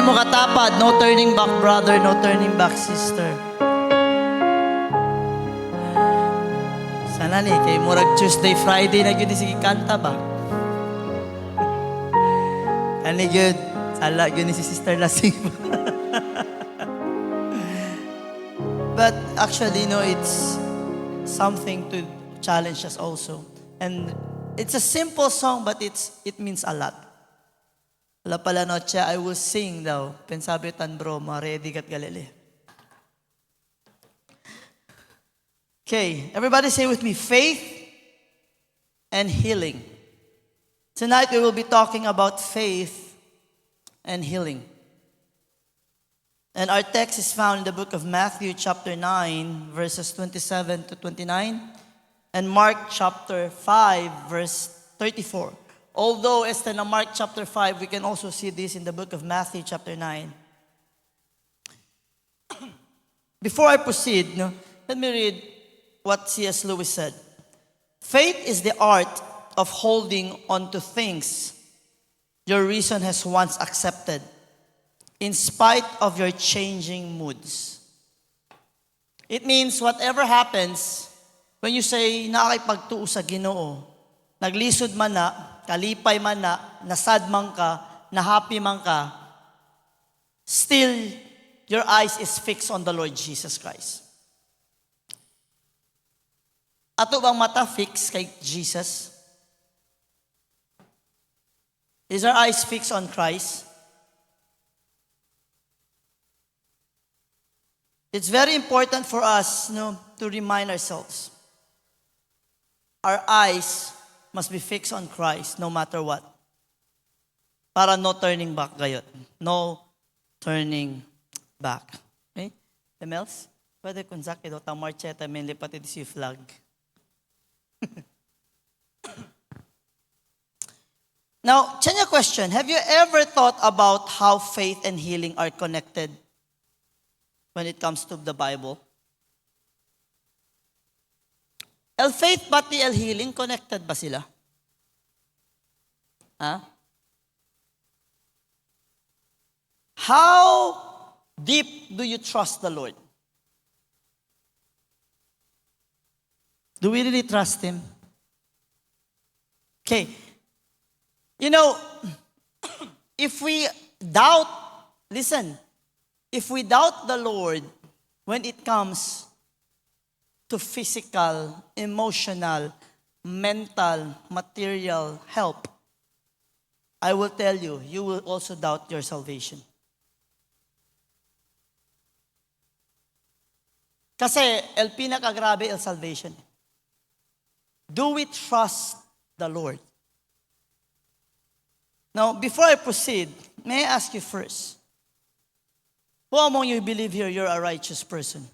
mo katapad, no turning back brother, no turning back sister. Sana ni, kay murag Tuesday, Friday na yun sige kanta ba? Ano yun? Sala yun si Sister Lasing. But actually, no, it's something to challenge us also. And it's a simple song, but it means a lot. La pala noche, I will sing daw. Pensabi tan bro, ready kat galili. Okay, everybody say with me, faith and healing. Tonight we will be talking about faith and healing. And our text is found in the book of Matthew chapter 9, verses 27 to 29, and Mark chapter 5, verse 34. Although it's in Mark chapter 5, we can also see this in the book of Matthew chapter 9. Before I proceed, let me read what C.S. Lewis said. Faith is the art of holding on to things your reason has once accepted, in spite of your changing moods. It means whatever happens, when you say, nakakipagtuo sa Ginoo, naglisod man na, kalipay man na, nasad man ka, na-happy man ka, still, your eyes is fixed on the Lord Jesus Christ. Ato bang mata fixed kay Jesus? Is our eyes fixed on Christ? It's very important for us to remind ourselves. Our eyes must be fixed on Christ no matter what. Para no turning back gayot. No turning back. Okay? Emels? Pwede kung sakit o tamarcheta may lipatid si flag. Now, Chenya question, have you ever thought about how faith and healing are connected when it comes to the Bible? El faith pati el healing, connected ba sila? Huh? How deep do you trust the Lord? Do we really trust Him? Okay. If we doubt, listen, if we doubt the Lord when it comes to physical, emotional, mental, material help, I will tell you, you will also doubt your salvation. Kasi el pinakagrabe el salvation. Do we trust the Lord? Now, before I proceed, may I ask you first, who among you believe here you're a righteous person?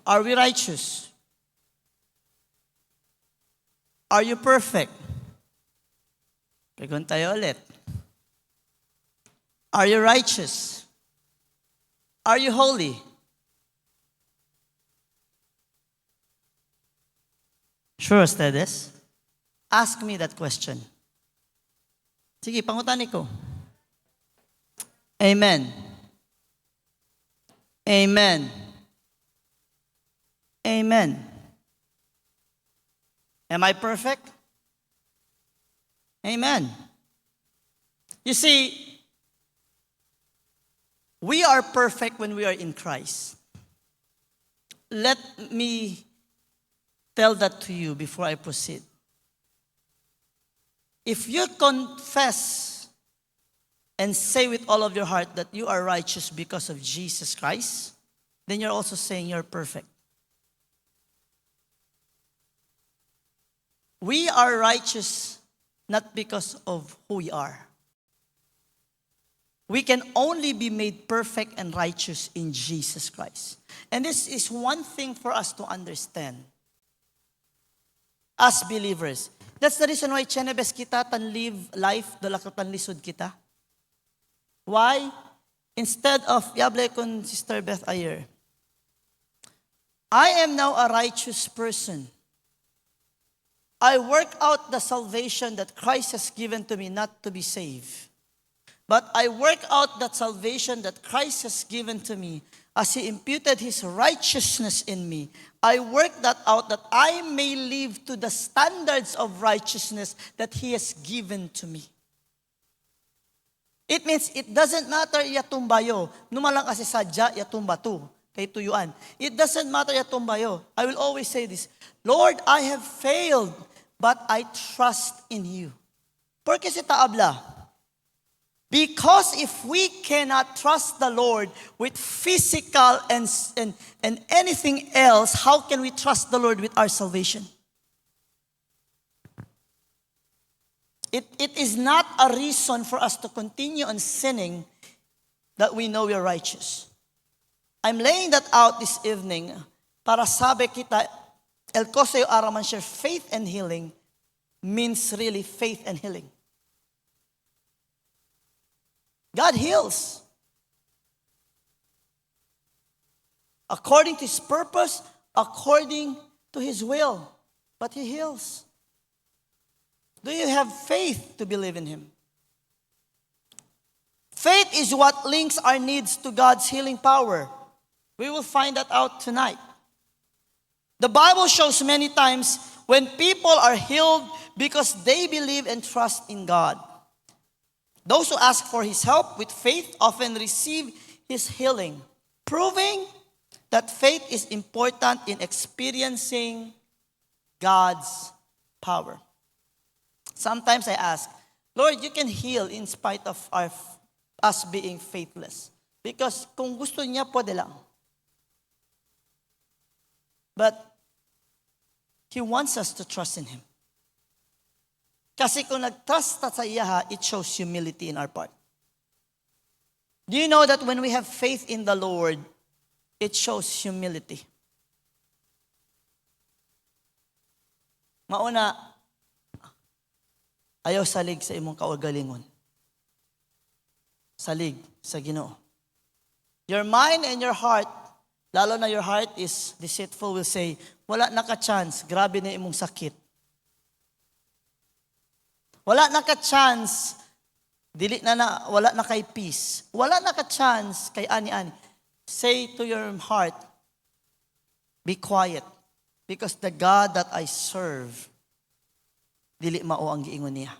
Are we righteous? Are you perfect? Pegon tayo ulit. Are you righteous? Are you holy? Sure, ustedes? Ask me that question. Sige, pangutani ko. Amen. Amen. Amen. Am I perfect? Amen. You see, we are perfect when we are in Christ. Let me tell that to you before I proceed. If you confess and say with all of your heart that you are righteous because of Jesus Christ, then you're also saying you're perfect. We are righteous not because of who we are. We can only be made perfect and righteous in Jesus Christ. And this is one thing for us to understand as believers. That's the reason why chenebes kita tan live life dalak tan lisod kita. Why? Instead of yable kon Sister Beth Ayer, I am now a righteous person. I work out the salvation that Christ has given to me not to be saved, But I work out that salvation that Christ has given to me as He imputed His righteousness in me. I work that out that I may live to the standards of righteousness that He has given to me. It means it doesn't matter yatumbayo. Numalang kasi sadya yatumbatu. Kay tuyuan. It doesn't matter yatumbayo. I will always say this, Lord, I have failed, but I trust in you. Porque si taabla, because if we cannot trust the Lord with physical and anything else, how can we trust the Lord with our salvation? It is not a reason for us to continue on sinning that we know we are righteous. I'm laying that out this evening para sabi kita, el ko sa'yo araman share faith and healing means really faith and healing. God heals. According to His purpose, according to His will. But He heals. Do you have faith to believe in Him? Faith is what links our needs to God's healing power. We will find that out tonight. The Bible shows many times when people are healed because they believe and trust in God. Those who ask for His help with faith often receive His healing, proving that faith is important in experiencing God's power. Sometimes I ask, Lord, you can heal in spite of us being faithless. Because kung gusto niya, pwede lang. But He wants us to trust in Him. Kasi kung nag-trust sa iya, it shows humility in our part. Do you know that when we have faith in the Lord, it shows humility? Mauna, ayaw salig sa imong kaugalingon. Salig sa Ginoo. Your mind and your heart, lalo na your heart is deceitful, will say, wala na ka chance, grabe na imong sakit. Wala na ka chance, wala na kay peace. Wala na ka chance kay ani-ani. Say to your heart, be quiet, because the God that I serve, dili mao ang giingon niya.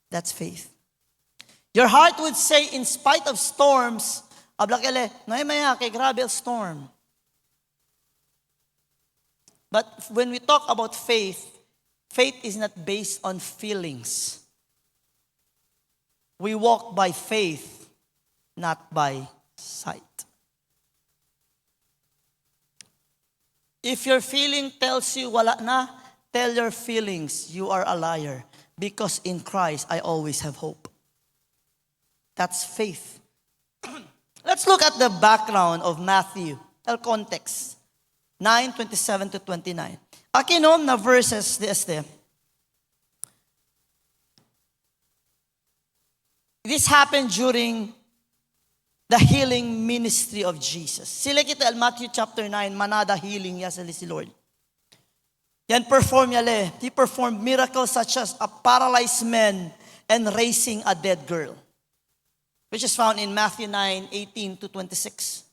That's faith. Your heart would say, in spite of storms, ablakele, maya kay grabe storm. But when we talk about faith, faith is not based on feelings. We walk by faith, not by sight. If your feeling tells you wala na, tell your feelings you are a liar. Because in Christ, I always have hope. That's faith. Let's look at the background of Matthew, the context. 9:27 to 29. Akinom na verses este. This happened during the healing ministry of Jesus. Sila kita Matthew chapter 9, manada healing ya si Lord. Yan perform yale. He performed miracles such as a paralyzed man and raising a dead girl, which is found in Matthew 9:18 to 26.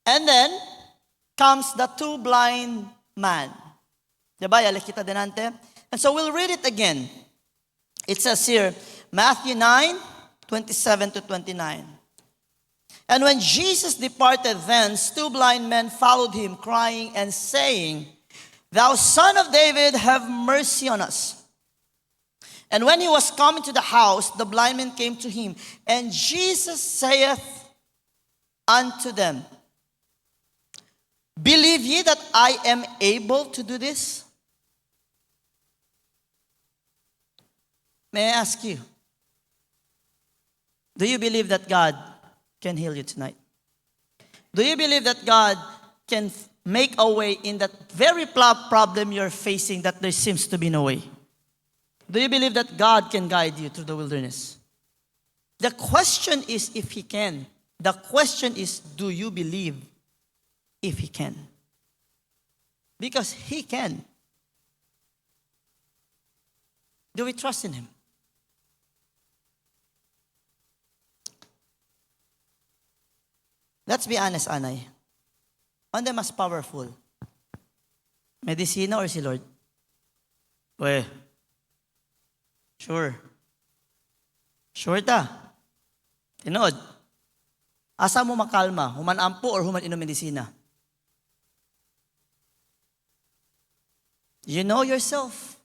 And then comes the two blind man. Diba? Yale kita dinante. And so we'll read it again. It says here, Matthew 9:27 to 29. And when Jesus departed thence, two blind men followed him, crying and saying, Thou Son of David, have mercy on us. And when he was coming to the house, the blind men came to him. And Jesus saith unto them, Believe ye that I am able to do this? May I ask you, do you believe that God can heal you tonight? Do you believe that God can make a way in that very problem you're facing that there seems to be no way? Do you believe that God can guide you through the wilderness? The question is if He can. The question is, do you believe if He can? Because He can. Do we trust in Him? Let's be honest, Anay. Ano mas powerful? Medicina or si Lord? We. Sure. Sure ta. Tinood. Asa mo makalma? Human ampo or human inom medisina? You know yourself.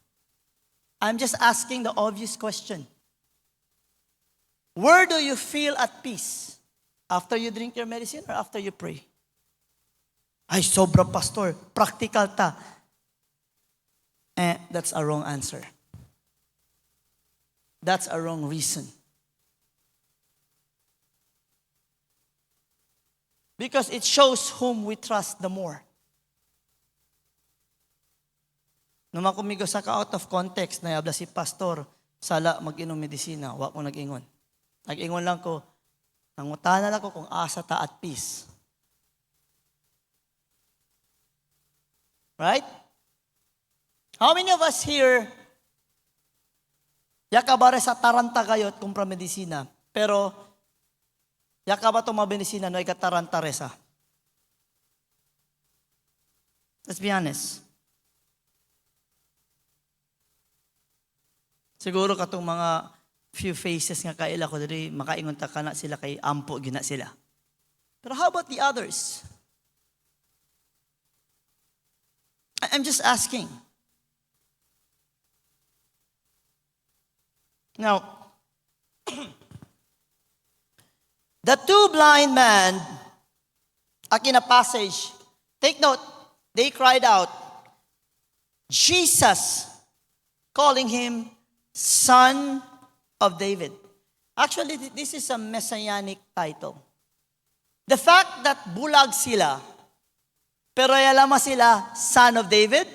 I'm just asking the obvious question. Where do you feel at peace? After you drink your medicine or after you pray? Ay, sobra pastor. Practical ta. That's a wrong answer. That's a wrong reason. Because it shows whom we trust the more. Nung makumigo sa ka-out of context, nayabla si pastor, sala mag-inom medisina, wa ko nag-ingon. Nag-ingon lang ko, nangutanan ako kung asa ta at peace. Right? How many of us here, yakabare sa taranta kayo at kumpra medisina, pero yakaba itong mga medisina no ikataranta resa? Let's be honest. Siguro katong mga few faces nga kaila ko diri makaingon ta kana sila kay ampo gina sila. Pero how about the others? I'm just asking. Now, the two blind men, in a passage, take note, they cried out, Jesus, calling him Son of David. Actually, this is a messianic title. The fact that bulag sila, pero yalama sila, Son of David,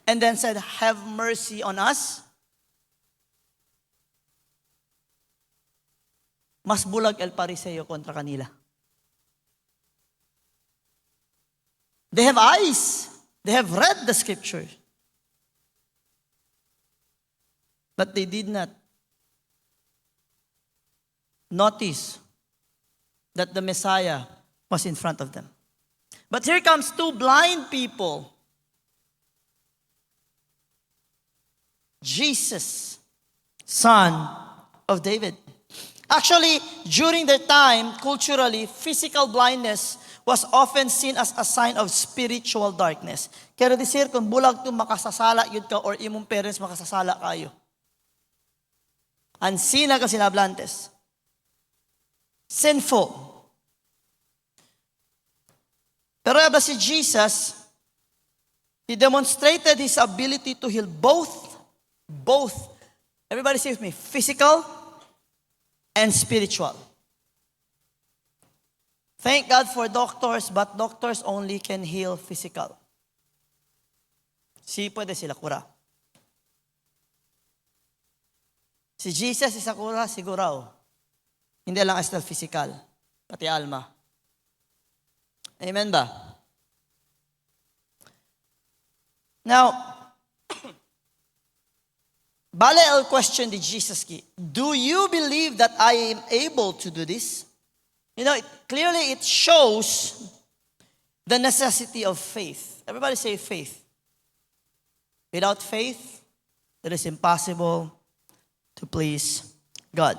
and then said, have mercy on us. Mas bulag el pariseo kontra kanila. They have eyes. They have read the scripture. But they did not notice that the Messiah was in front of them. But here comes two blind people. Jesus, Son of David. Actually, during their time, culturally, physical blindness was often seen as a sign of spiritual darkness. Kaya disir, kung bulag to makasasala yun ka or imong parents makasasala kayo. Ansina ka sinablantes. Sinful. Pero yaba si Jesus, he demonstrated his ability to heal both, everybody say with me, physical and spiritual. Thank God for doctors, but doctors only can heal physical. Pwede sila kura. Si Jesus isa kura, siguraw. Hindi lang hasta physical, pati alma. Amen ba? Now, bale el question di Jesus ki, do you believe that I am able to do this? You know, clearly it shows the necessity of faith. Everybody say faith. Without faith, it is impossible to please God.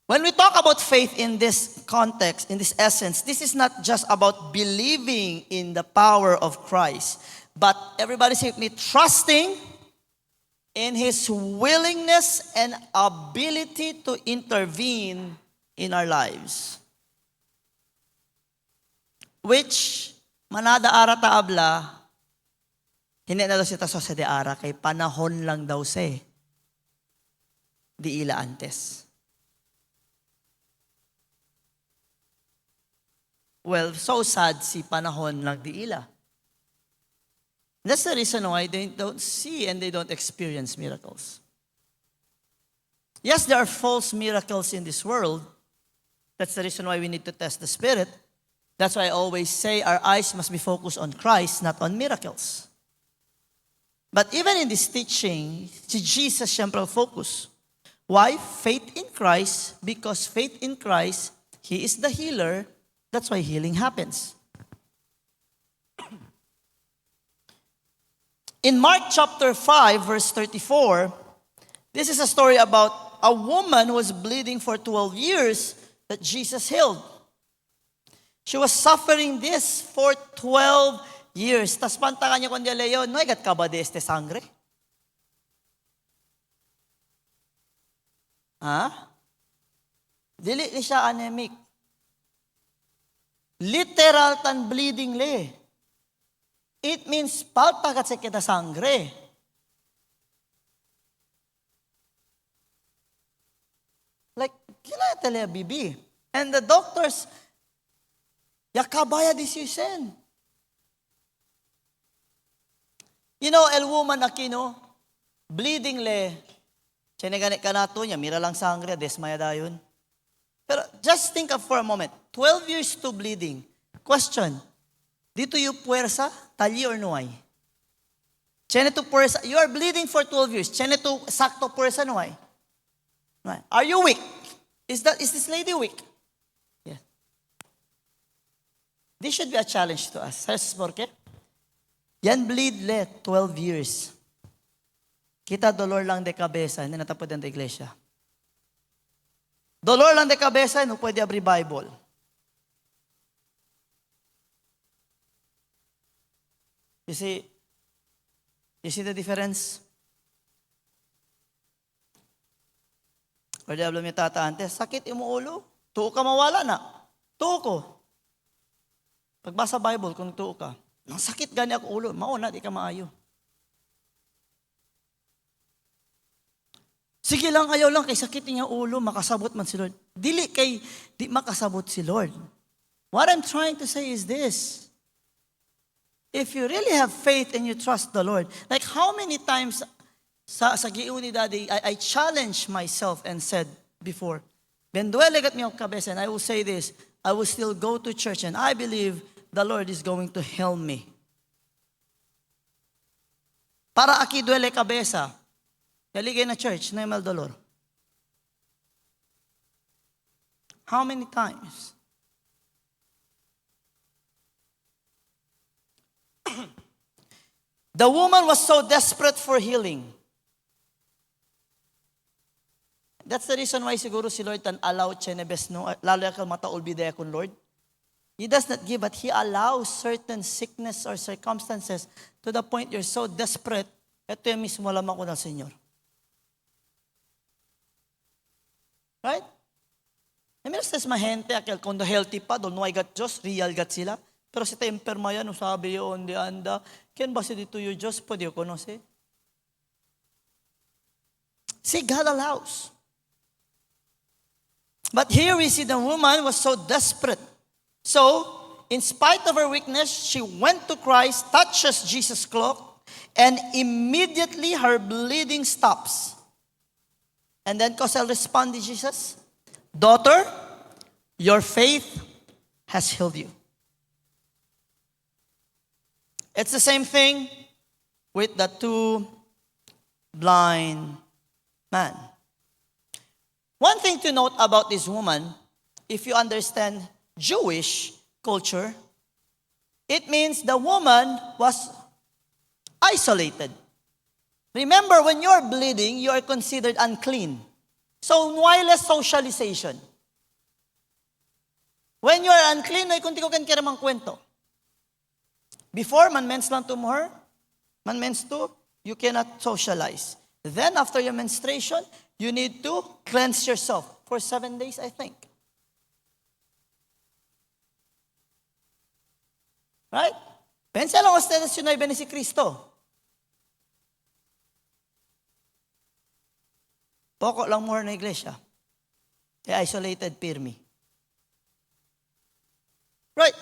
When we talk about faith in this context, in this essence, this is not just about believing in the power of Christ, but everybody say with me, trusting in His willingness and ability to intervene in our lives. Which, manada ara taabla, hindi na daw si taso sa diara, kay panahon lang daw sa di ila antes. Well, so sad si panahon lang di ila. That's the reason why they don't see and they don't experience miracles. Yes, there are false miracles in this world. That's the reason why we need to test the Spirit. That's why I always say our eyes must be focused on Christ, not on miracles. But even in this teaching, si Jesus siyempre focus. Why? Faith in Christ, because faith in Christ He is the healer. That's why healing happens. In Mark chapter 5, verse 34, this is a story about a woman who was bleeding for 12 years that Jesus healed. She was suffering this for 12 years. Tas pantangan niya kundi Leo, no igat ka ba de este sangre? Ha? Dili ni siya anemic. Literal tan bleeding le. It means palta kat sa kita sangre. Like, kila tele bibi. And the doctors, yakabaya disisen. You know, el woman akino, bleeding le, sineganit ka nato niya, mira lang sangre, desmaya dayon. Pero just think of for a moment, 12 years to bleeding. Question, dito yung puwersa, tali or nuay? Chene to puwersa, you are bleeding for 12 years. Chene to sakto puwersa nuay? Nuay. Are you weak? Is this lady weak? Yes. This should be a challenge to us. ¿Sabes por qué? Yan bleed le 12 years. Kita dolor lang de cabeza, hindi natapod ang iglesia. Dolor lang de cabeza, no pwede abrir Bible. You see the difference? Or diablo mi tata antes, sakit imo ulo, tuo ka mawala na. Tuo ko. Pagbasa Bible, kung tuo ka, ang sakit gani ako ulo, mauna, di ka maayo. Sige lang, ayaw lang, kay sakit niya ulo, makasabot man si Lord. Di makasabot si Lord. What I'm trying to say is this. If you really have faith and you trust the Lord, like how many times sa giun ni Daddy, I challenged myself and said before, Ben duele gat mi ang kabesa, and I will say this, I will still go to church and I believe the Lord is going to help me. Para aki duele kabesa, kaligay na church, na mal dolor. How many times? The woman was so desperate for healing. That's the reason why siguro si Lord tan allow chenebes no, lalo ka mataulbidaya kun Lord. He does not give, but He allows certain sickness or circumstances to the point you're so desperate, ito yung mismo lamang ko ng Senyor. Right? I mean, sa mahente, akil kondo healthy pa, doon nuay gat Diyos, real gat sila. Pero si temperma yan, sabi yun, di anda, ken ba si dito yung Diyos, pwede ko no si? See, God allows. But here we see the woman was so desperate. So, in spite of her weakness, she went to Christ, touches Jesus' cloak, and immediately her bleeding stops. And then Cosel responded to Jesus, "Daughter, your faith has healed you." It's the same thing with the two blind men. One thing to note about this woman, if you understand Jewish culture, it means the woman was isolated. Remember, when you're bleeding, you are considered unclean. So, wireless socialization. When you are unclean, ay kunti ko kan kiramang kwento. Before, man-mens lang to her, man-mens to, you cannot socialize. Then, after your menstruation, you need to cleanse yourself for 7 days, I think. Right? Pensa lang ustedes yun ay si Kristo. Poko lang more na iglesia. Isolated pirmi. Right.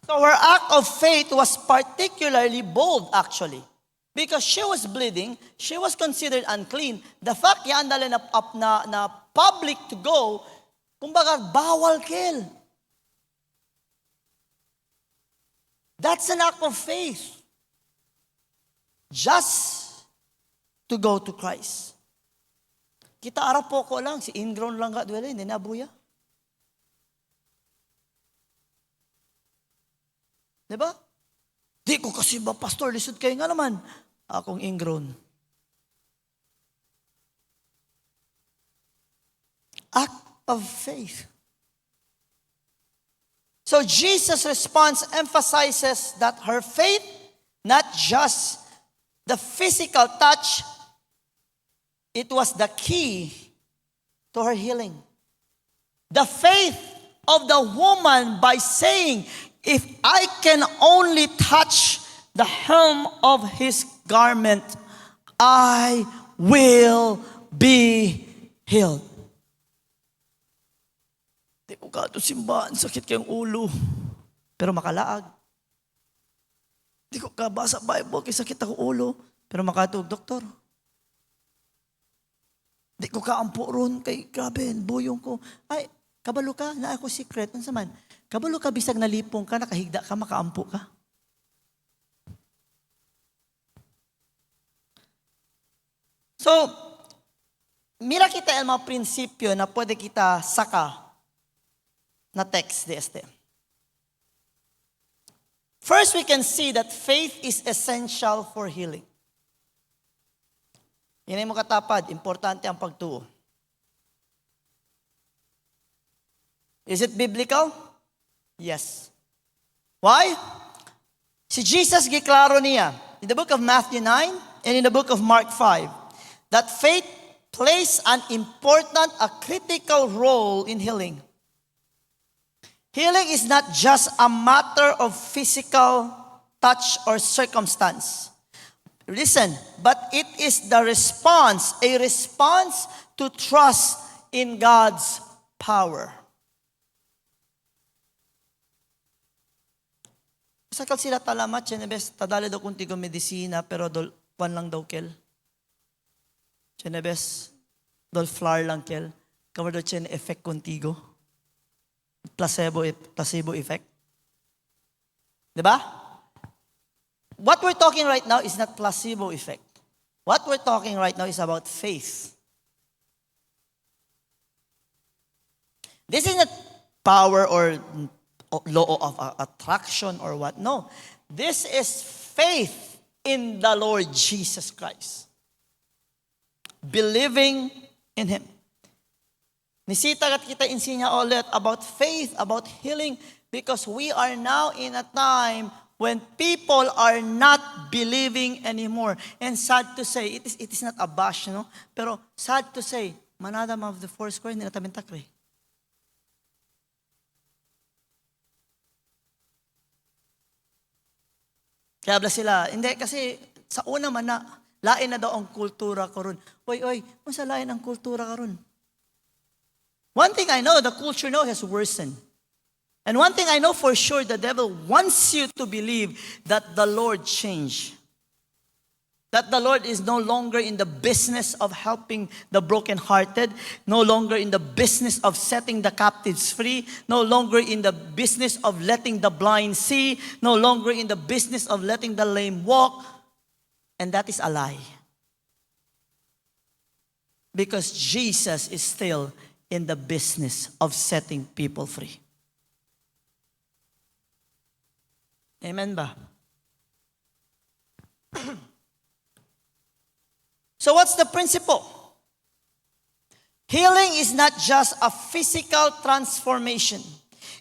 So her act of faith was particularly bold actually. Because she was bleeding, she was considered unclean. The fact yan dala na public to go, kumbaga bawal kill. That's an act of faith. Just to go to Christ. Kita arap po ko lang, si ingrown lang ka duwele, hindi nabuya. Di ba? Di ko kasi ba, pastor, lisod kayo nga naman. Akong ingrown. Act of faith. So Jesus' response emphasizes that her faith, not just the physical touch, it was the key to her healing. The faith of the woman by saying, if I can only touch the hem of his garment, I will be healed. Di ko kato simbahan, sakit kayong ulo. Pero makalaag. Di ko kabasa Bible, kay sakit ako ulo. Pero makatug, doktor. Di ko kaampo ron, kay grabe, buyong ko. Ay, kabalo ka, na ako secret. Ano saman? Kabalo ka, bisag nalipong ka, nakahigda ka, makaampo ka. So, mira kita ang mga prinsipyo na pwede kita saka na text de este. First, we can see that faith is essential for healing. Yan ay mo katapad, importante ang pagtuo. Is it biblical? Yes. Why? Si Jesus giklaro niya in the book of Matthew 9 and in the book of Mark 5 that faith plays an important, a critical role in healing. Healing is not just a matter of physical touch or circumstance. Listen, but it is the response, a response to trust in God's power. Sakal sila talamat, Chenebes, tadali daw kuntigo medisina, pero kwan lang daw kel. Chenebes, dol flour lang kel. Kawar daw chen effect kuntigo. Placebo effect. Diba? What we're talking right now is not placebo effect. What we're talking right now is about faith. This is not power or law of attraction or what. No. This is faith in the Lord Jesus Christ. Believing in Him. Nisita kat kita insinya ulit about faith, about healing, because we are now in a time when people are not believing anymore. And sad to say, it is not a bash, no? Pero sad to say, manadam of the four square, hindi na tamin takre. Kaya bla sila, hindi kasi sa una man na, lain na daw ang kultura karon. Oy, kung sa lain ang kultura karon. One thing I know, the culture now has worsened. And one thing I know for sure, the devil wants you to believe that the Lord changed. That the Lord is no longer in the business of helping the brokenhearted, no longer in the business of setting the captives free, no longer in the business of letting the blind see, no longer in the business of letting the lame walk. And that is a lie. Because Jesus is still in the business of setting people free. Amen ba? So what's the principle? Healing is not just a physical transformation.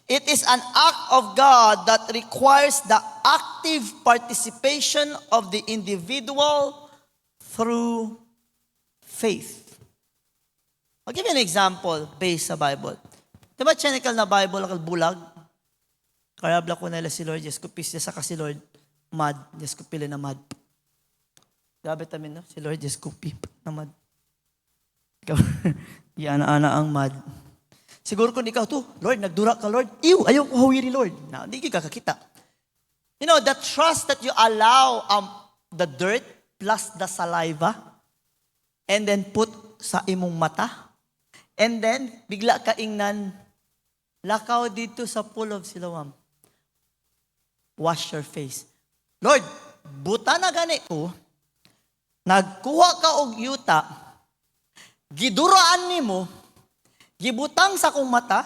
It is an act of God that requires the active participation of the individual through faith. I'll give you an example based sa Bible. Diba chanical na Bible, akal bulag? Karabla ko nila si Lord, yes, kupis niya sa kasi Lord, mad, yes, kupili na mad. Gabi tamin, no? Si Lord, yes, kupi na mad. Iana-ana ang mad. Siguro kung ikaw to, Lord, nagdura ka, Lord. Ew, ayaw ko hawiri, Lord. Na, hindi ka kakita. You know, the trust that you allow the dirt plus the saliva and then put sa imong mata. And then, bigla ka ingnan, lakaw dito sa pool of Siloam. Wash your face. Lord, buta na gani ko, nagkuha ka og yuta, giduraan nimo, gibutang sa kong mata,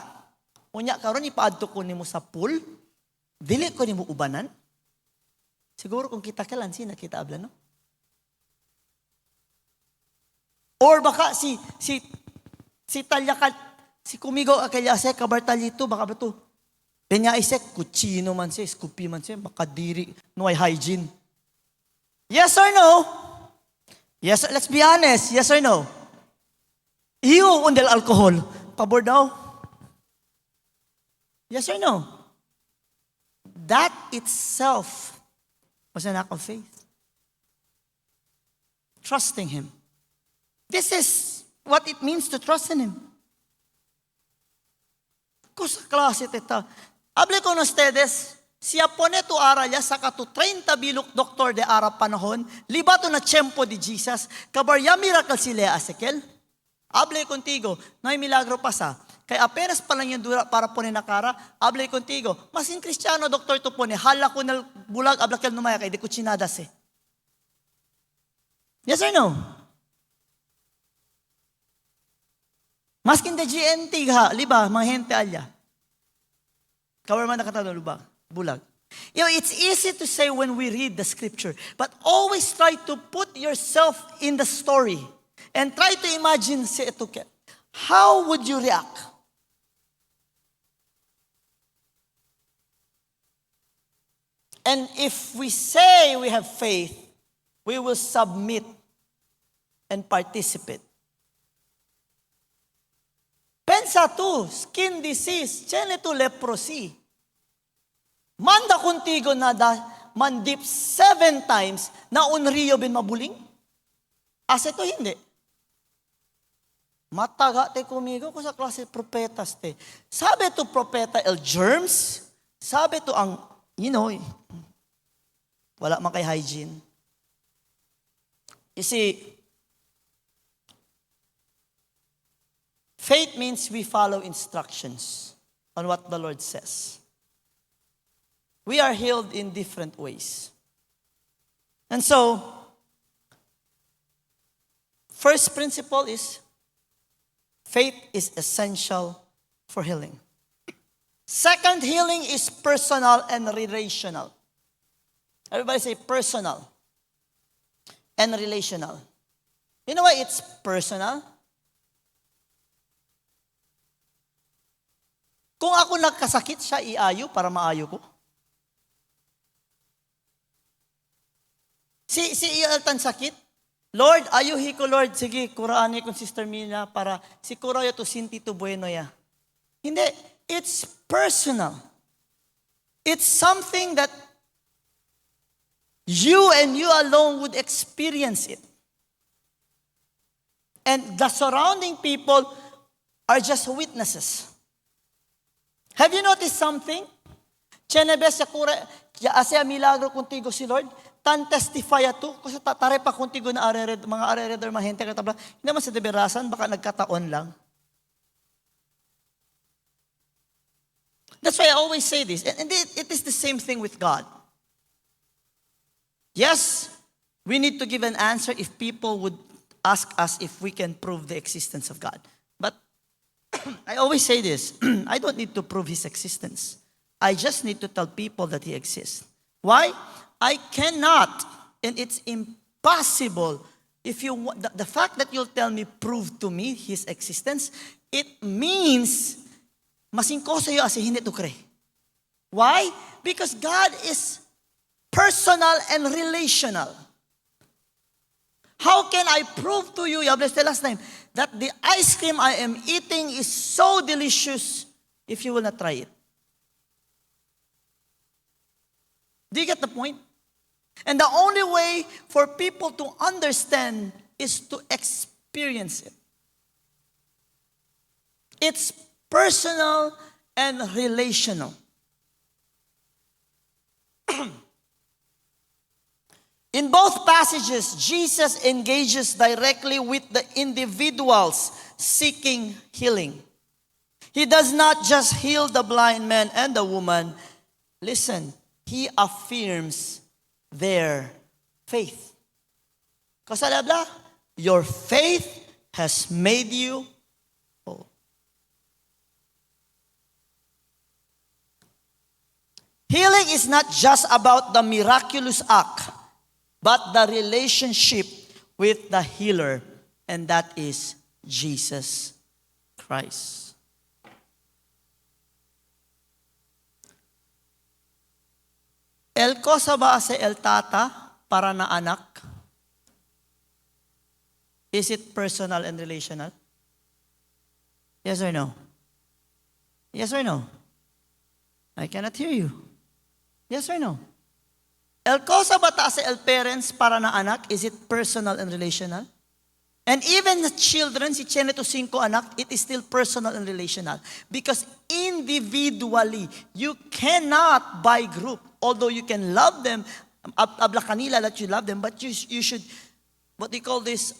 unya karon ipaadto ko nimo sa pool, dili ko ni mo ubanan. Siguro kung kita kailan, sina kita abla, no? Or baka si Talyakan, si Kumigo Akalyase, kabartalito, baka ba to? Penya isek, kutsino man siya, skupi man siya, baka diri, no ay hygiene. Yes or no? Yes, let's be honest. Yes or no? Iyo, undel alcohol. Pabor daw. Yes or no? That itself was an act of faith. Trusting Him. This is what it means to trust in Him. Kusa klase teta. Hable con ustedes, si apone tu aralya sa katu 30 bilok doktor de ara panahon, libato na tiyempo di Jesus, kabarya miracle si Lea Ezekiel. Hable contigo, no hay milagro pa sa. Kaya apenas pa lang yung dura para pone na kara, hable contigo, mas in Kristiyano doktor to pone, hala ko na bulag, ablakel numaya kay di ko chinadas eh. Yes or no? Maskin de GNT ha, liba, mga hente alya. Kawar man nakatalo lubag, bulag. You know, it's easy to say when we read the scripture, but always try to put yourself in the story and try to imagine si etuket. How would you react? And if we say we have faith, we will submit and participate. Pensa tu, skin disease, chene tu leprosy. Manda contigo na mandip 7 times na unriyo bin mabuling? As ito hindi. Mataga te kumigo ko sa klase propetas te. Sabi to propeta el germs, sabi to ang, wala man kay hygiene. You see, faith means we follow instructions on what the Lord says. We are healed in different ways. And so, first principle is, faith is essential for healing. Second, healing is personal and relational. Everybody say personal and relational. You know why it's personal? Kung ako nagkasakit, siya iayo para maayo ko. Si Altan sakit, Lord, ayuhi ko, Lord. Sige, kuraan ko Sister Mina para si Kurayo to sinti to bueno ya. Hindi, it's personal. It's something that you and you alone would experience it. And the surrounding people are just witnesses. Have you noticed something? Chenebes ya kura, ya asya milagro contigo si Lord. Tan testify ato, kasi tatare pa contigo na mga areredor, mga hente katabla. Hindi naman sa deberasan, baka nagkataon lang. That's why I always say this. And it is the same thing with God. Yes, we need to give an answer if people would ask us if we can prove the existence of God. But I always say this, I don't need to prove His existence. I just need to tell people that He exists. Why? I cannot, and it's impossible, if you the fact that you'll tell me, prove to me His existence, it means, masingko sa'yo as hindi to kre. Why? Because God is personal and relational. How can I prove to you, bless the last time, that the ice cream I am eating is so delicious if you will not try it? Do you get the point? And the only way for people to understand is to experience it. It's personal and relational. In both passages, Jesus engages directly with the individuals seeking healing. He does not just heal the blind man and the woman. Listen, He affirms their faith. Kasalabla, your faith has made you whole. Healing is not just about the miraculous act, but the relationship with the healer, and that is Jesus Christ. El cosa ba sa el tata para na anak? Is it personal and relational? Yes or no? Yes or no? I cannot hear you. Yes or no? El cosa ba ta sa el parents para na anak? Is it personal and relational? And even the children, si Chene to 5 anak, it is still personal and relational. Because individually, you cannot by group. Although you can love them, habla kanila that you love them, but you should, what they call this,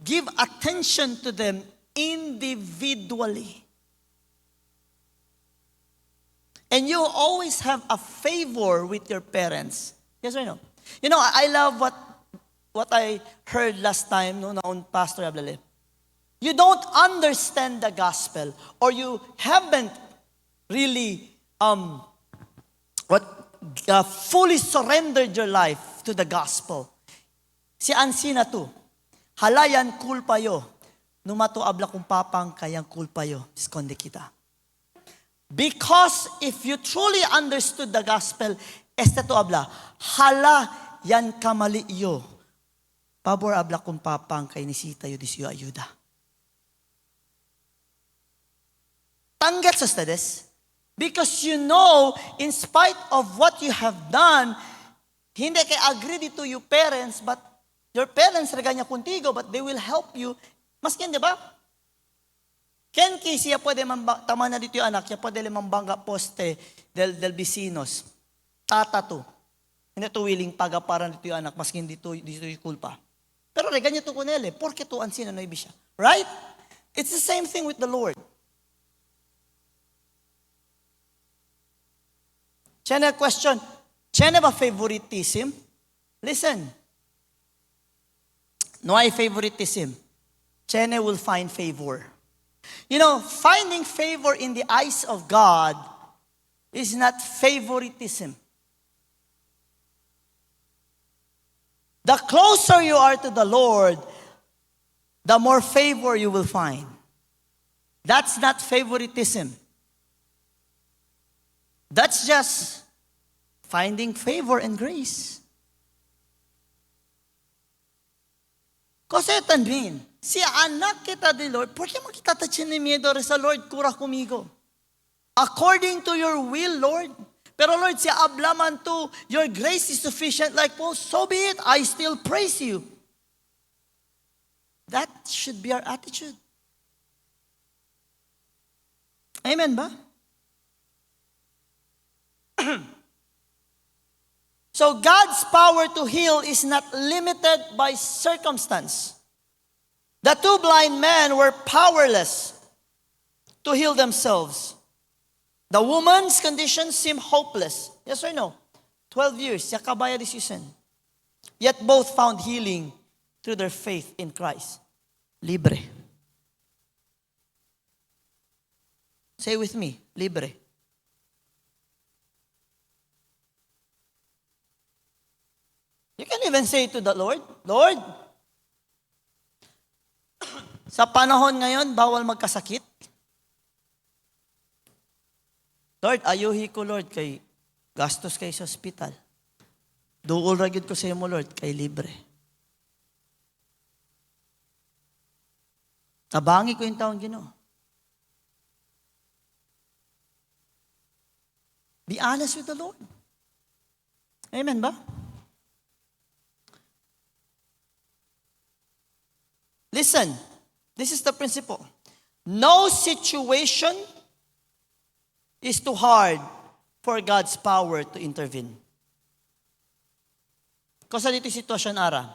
give attention to them individually. And you always have a favor with your parents. Yes or no? You know, I love what I heard last time no, on Pastor Ablale. You don't understand the gospel, or you haven't really fully surrendered your life to the gospel. Si Ansina tu, halayan kulpa yo, numato abla kung papang kayang kulpa yo, iskonde kita. Because if you truly understood the gospel, este to abla, hala yan kamali yo. Pabor abla kung papang kay nisita yo disyo ayuda. Tanggap sa ustedes? Because you know, in spite of what you have done, hindi kay agree dito yung parents, but your parents reganya contigo, but they will help you. Maskin, di ba? Ken siya pwede tama na dito yung anak, siya pwede mambangga poste del vecinos. Tata to. Hindi to willing pagaparan dito yung anak, maskin dito yung kulpa. Pero reganya to kunele, porque to ansina no ibig siya. Right? It's the same thing with the Lord. Chene question, chene ba favoritism? Listen. No hay favoritism. Chene will find favor. You know, finding favor in the eyes of God is not favoritism. The closer you are to the Lord, the more favor you will find. That's not favoritism. That's just finding favor and grace. Kasi tanbin, si anak kita di Lord, ¿por qué makita ni miedo sa Lord, kura kumigo? According to your will, Lord. Pero Lord, si ablaman to, your grace is sufficient, like Paul, so be it, I still praise you. That should be our attitude. Amen ba? So God's power to heal is not limited by circumstance. The 2 blind men were powerless to heal themselves. The woman's condition seemed hopeless. Yes or no? 12 years, siya kabaya decision. Yet both found healing through their faith in Christ. Libre. Say with me, libre. You can even say to the Lord, Lord, sa panahon ngayon, bawal magkasakit. Lord, ayuhi ko, Lord, kay gastos kay sa ospital. Duol ragid ko sa mo, Lord, kay libre. Tabangi ko yung taong Ginoo. Be honest with the Lord. Amen ba? Listen, this is the principle. No situation is too hard for God's power to intervene. Kasi dito sitwasyon ara.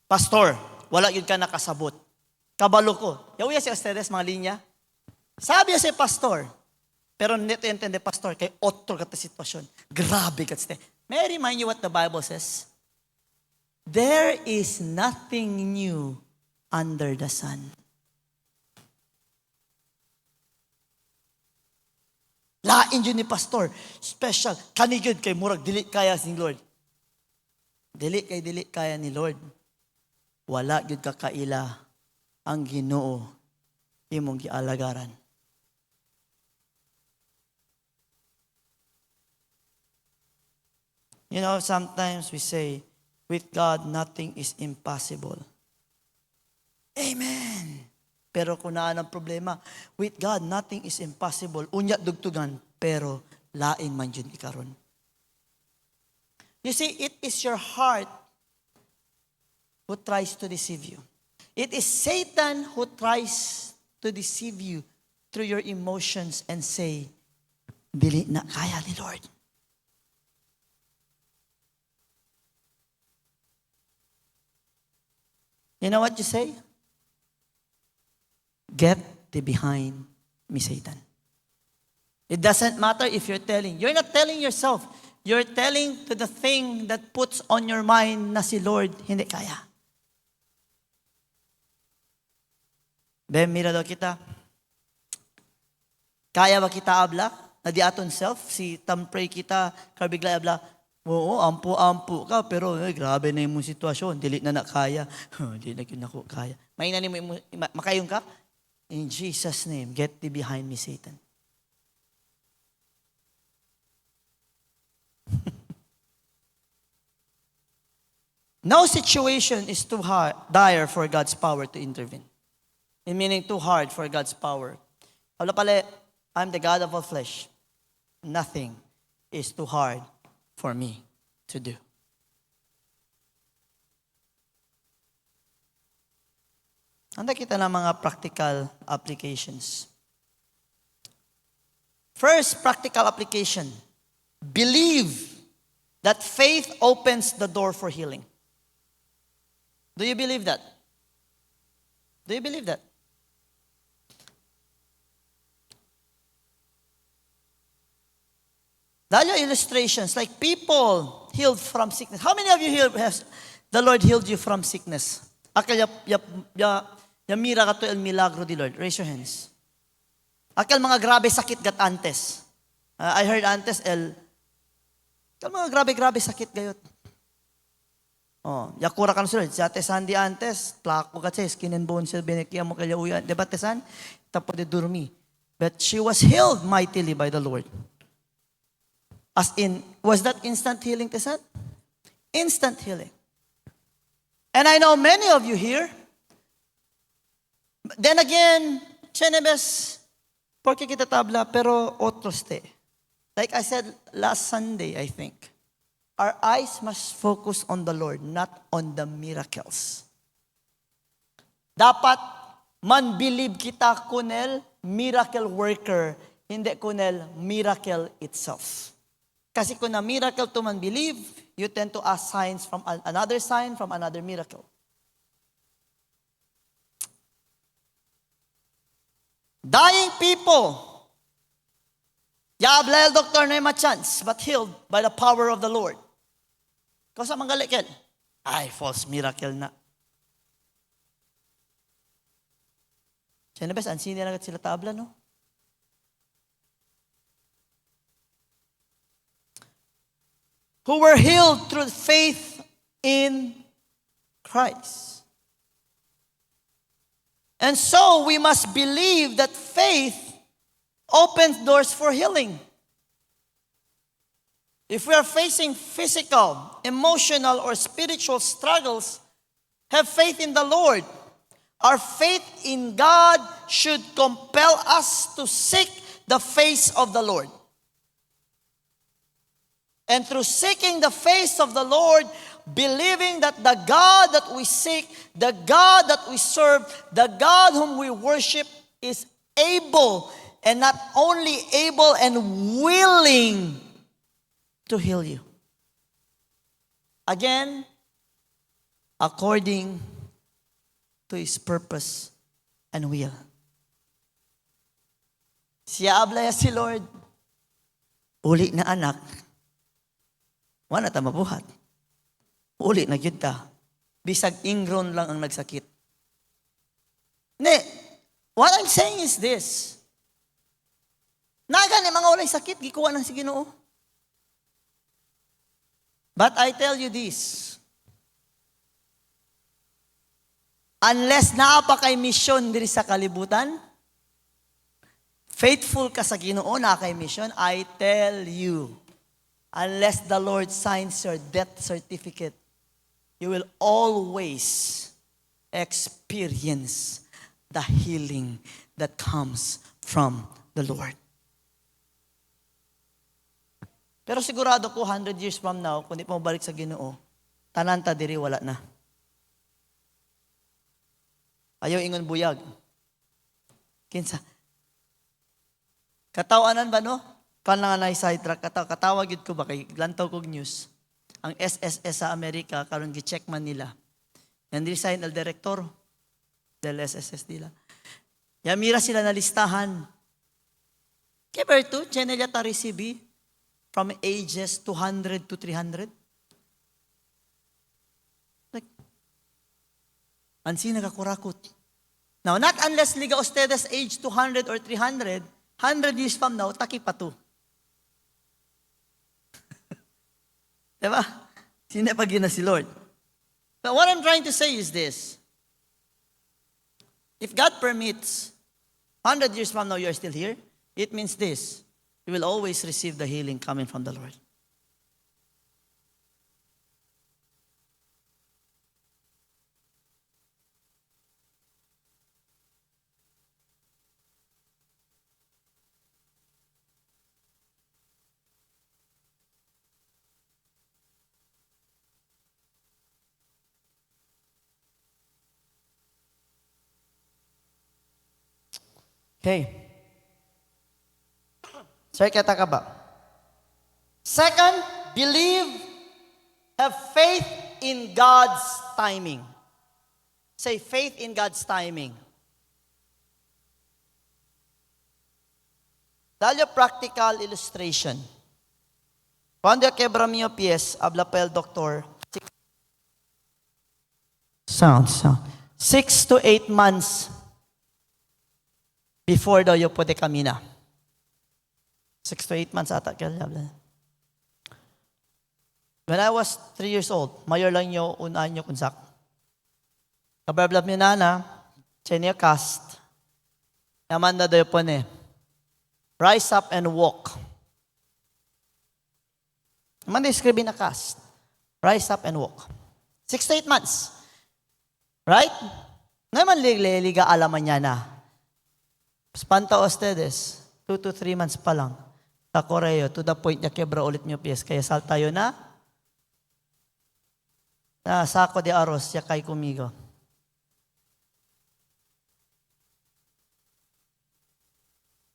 Pastor, wala yun ka nakasabot. Kabalo ko. Yaw si ustedes mga linya. Sabi si pastor, pero neto entende pastor, kay otro kata sitwasyon. Grabe ka ste. May I remind you what the Bible says? There is nothing new under the sun. Lain yun ni pastor. Special. Kanigod kay murag dili kaya ni Lord. Dili kaya ni Lord. Wala gyud kakaila ang Ginoo imong gialagaran. You know, sometimes we say, with God, nothing is impossible. Amen. Pero kung naan ang problema, with God, nothing is impossible. Unya dugtugan, pero lain man yun ikaron. You see, it is your heart who tries to deceive you. It is Satan who tries to deceive you through your emotions and say, dili na kaya ni Lord. You know what you say? Get thee behind me, Satan. It doesn't matter if you're telling. You're not telling yourself. You're telling to the thing that puts on your mind na si Lord, hindi kaya. Mira daw kita. Kaya ba kita abla? Na di aton self, si tampray kita, karbigla abla, oo, ampo ka, pero grabe na yung sitwasyon, dili na kaya. Dili na yun ako kaya. May na mo, makayong ka? In Jesus' name, get thee behind me, Satan. No situation is too hard, dire for God's power to intervene. It meaning too hard for God's power. Habla pala, I'm the God of all flesh. Nothing is too hard for me to do. Handa kita ng mga practical applications. First practical application, believe that faith opens the door for healing. Do you believe that? Do you believe that? Dahil yung illustrations, like people healed from sickness. How many of you has the Lord healed you from sickness? Akal ya mira ka to el milagro di Lord. Raise your hands. Akal mga grabe sakit gat antes. I heard antes akal mga grabe sakit gayot. Oh, yakura kan sila. Si Ate Sandy antes, plako kat sa skin and bones sa binikiya mo kaya uyan. Diba Ate San? Tapo de durmi. But she was healed mightily by the Lord. As in, was that instant healing, Tesan? Instant healing. And I know many of you here. Then again, Chenebes, porque kita tabla, pero otros te. Like I said last Sunday, I think. Our eyes must focus on the Lord, not on the miracles. Dapat man-believe kita kunel miracle worker, hindi kunel miracle itself. Kasi kung na miracle to man believe, you tend to ask signs from another sign from another miracle. Dying people, yablel doctor na yung chance, but healed by the power of the Lord. Kasi manggalikin, ay, false miracle na. Sino ba, ansin nila sila tabla, no? Who were healed through faith in Christ. And so we must believe that faith opens doors for healing. If we are facing physical, emotional, or spiritual struggles, have faith in the Lord. Our faith in God should compel us to seek the face of the Lord. And through seeking the face of the Lord, believing that the God that we seek, the God that we serve, the God whom we worship is able, and not only able and willing to heal you. Again, according to His purpose and will. Siya ablaya si Lord, uli na anak, wala ta mabuhat. Uli na gyud ta. Bisag ingron lang ang nagsakit. Ne, what I'm saying is this. Nagani mga walay sakit, gikuha ng si Ginoo. But I tell you this, unless naa pa kay mission diri sa kalibutan, faithful ka sa Ginoo na kay mission, I tell you, unless the Lord signs your death certificate, you will always experience the healing that comes from the Lord. Pero sigurado ko, 100 years from now, kung di pa mabalik sa Ginoo, tanan ta diri wala na. Ayaw ingon buyag. Kinsa? Katawanan ba no? Kan nga na sidetrack, katawag yun ko ba, kay lantaw kog news. Ang SSS sa Amerika, karon gi-check man nila. Yan resign al direktor del SSS nila. Yan mira sila na listahan. Keberto, chenelya ta recibe from ages 200 to 300. Like, ansi nakakurakot. Now, not unless liga ustedes age 200 or 300, 100 years from now, taki pa to. Diba? Sinapagin na si Lord. But what I'm trying to say is this. If God permits, 100 years from now you're still here, it means this. You will always receive the healing coming from the Lord. Okay. Sir, kata ka ba? Second, believe, have faith in God's timing. Say, faith in God's timing. Dahil practical illustration. Cuando quebra minha pies, habla pa el doctor. Sound. 6 to 8 months before daw yo pwede kamina. 6 to 8 months ata. When I was 3 years old, mayor lang nyo, unaan nyo kunsak. Kabarblab nyo nana, chenyo cast. Naman na daw po ne. Rise up and walk. Naman na iscribe na cast. Rise up and walk. 6 to 8 months. Right? Naman liga alaman niya na. Spanta ustedes, 2 to 3 months pa lang. Sa Koreo, to the point niya kebra ulit niyo piyes. Kaya sal tayo na sako de arroz, siya kay kumigo.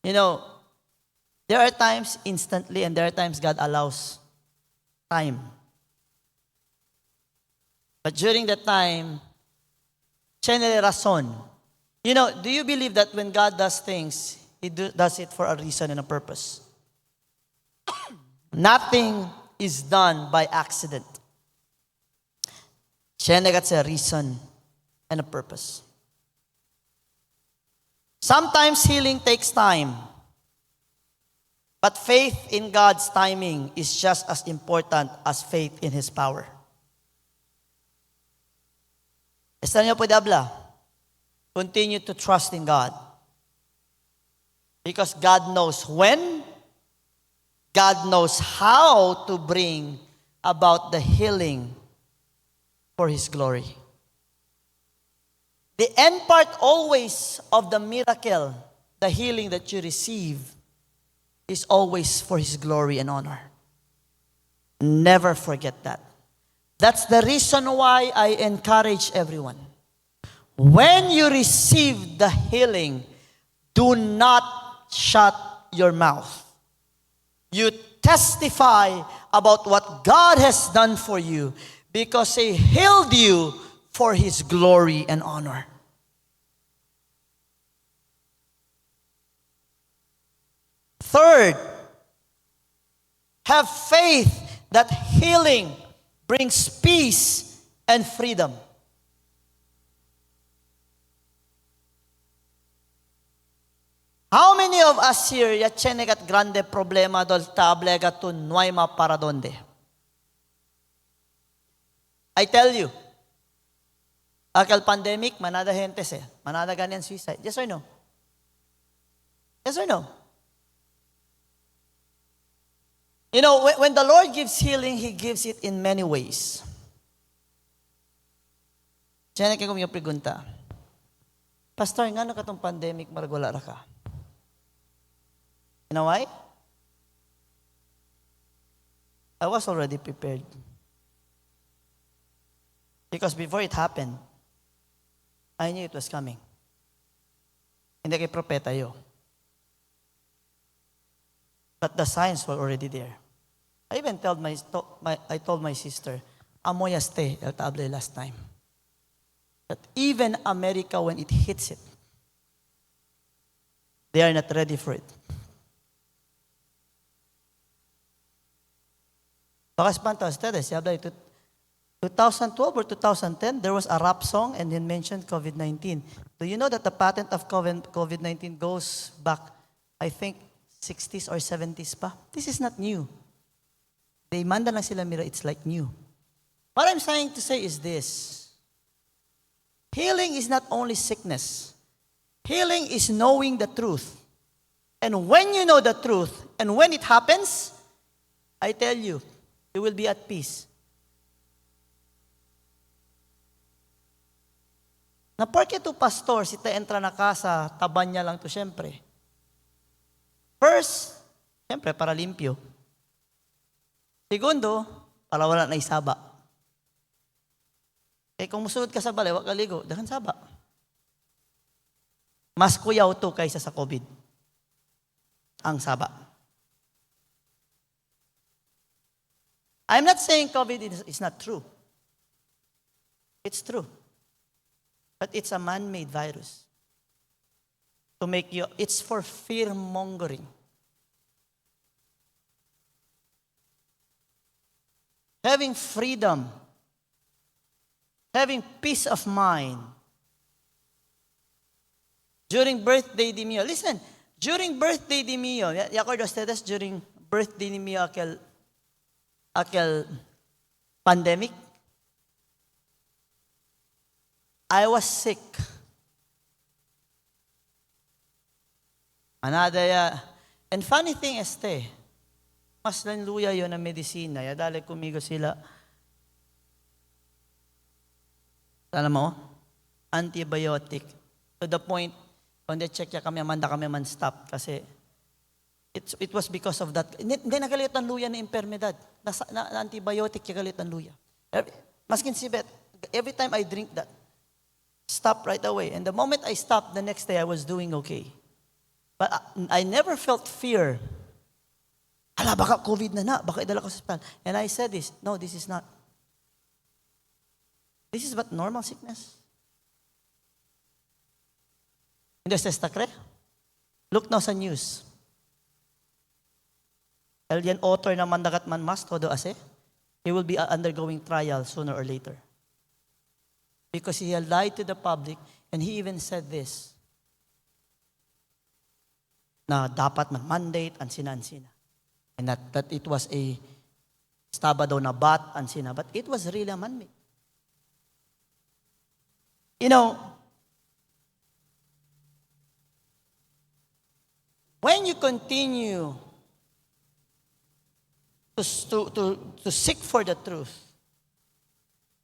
You know, there are times instantly and there are times God allows time. But during that time, chenele rason. You know, do you believe that when God does things, He does it for a reason and a purpose? Nothing is done by accident. It's a reason and a purpose. Sometimes healing takes time. But faith in God's timing is just as important as faith in His power. Esta niyo pwede habla. Continue to trust in God. Because God knows when, God knows how to bring about the healing for His glory. The end part always of the miracle, the healing that you receive, is always for His glory and honor. Never forget that. That's the reason why I encourage everyone. When you receive the healing, do not shut your mouth. You testify about what God has done for you because He healed you for His glory and honor. Third, have faith that healing brings peace and freedom. How many of us here, ya tiene kat grande problema dol tablega tu nuayma para donde? I tell you, aquel pandemic, manada gente se, manada ganyan suicide. Yes or no? Yes or no? You know, when the Lord gives healing, He gives it in many ways. Diyan ko yung pregunta. Pastor, nga na katong pandemic, maragwala ra ka. You know why? I was already prepared. Because before it happened, I knew it was coming. Hindi kay propeta yo. But the signs were already there. I even told my sister, amoy este el table last time. That even America, when it hits it, they are not ready for it. Baka espanto ustedes, si habla de 2012 or 2010, there was a rap song and then mentioned COVID-19. Do you know that the patent of COVID-19 goes back, I think, 60s or 70s pa? This is not new. They manda lang sila mira, it's like new. What I'm trying to say is this. Healing is not only sickness. Healing is knowing the truth. And when you know the truth, and when it happens, I tell you, you will be at peace. Na porque tu pastor, si te entra na casa, taban niya lang to syempre. First, syempre, para limpyo. Segundo, para wala na isaba. Eh kung musunod ka sa balay, wag kaligo, dahan saba. Mas kuyaw to kaysa sa COVID. Ang saba. I'm not saying COVID is not true. It's true. But it's a man-made virus. To make you, it's for fear-mongering. Having freedom, having peace of mind. During birthday di mio, listen, during birthday di mio, ya acordo ustedes, during birthday di mio aquel pandemic, I was sick. And funny thing mas lanluya yun na medisina. Ya dali kumigo sila. Alam mo, antibiotic. To the point, when they check ya kami, amanda kami man stop. Kasi, it was because of that. Hindi nagalit ang luya na impermidad. Na antibiotic, galit ang luya. Maskin si Beth, every time I drink that, stop right away. And the moment I stopped, the next day I was doing okay. But I never felt fear. Ala, baka COVID na, baka idala ko sa hospital. And I said this, no, this is not. This is but normal sickness. Hindi sa kre? Look now sa news. Alien author na mandagat man mas, todo ase, he will be undergoing trial sooner or later. Because he had lied to the public and he even said this, na dapat man-mandate, ansina. And that it was a staba daw na bat, ansina. But it was really a man-made. You know, when you continue to seek for the truth,